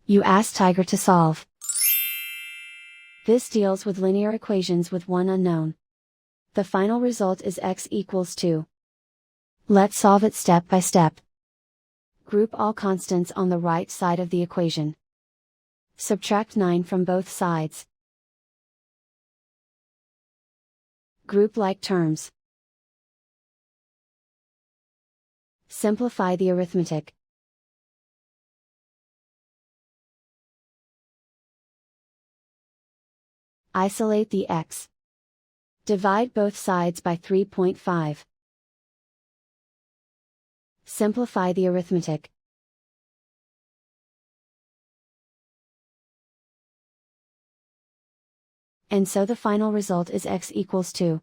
You ask Tiger to solve. This deals with linear equations with one unknown. The final result is x equals 2. Let's solve it step by step. Group all constants on the right side of the equation. Subtract 9 from both sides. Group like terms. Simplify the arithmetic. Isolate the x. Divide both sides by 3.5. Simplify the arithmetic. And so the final result is x equals 2.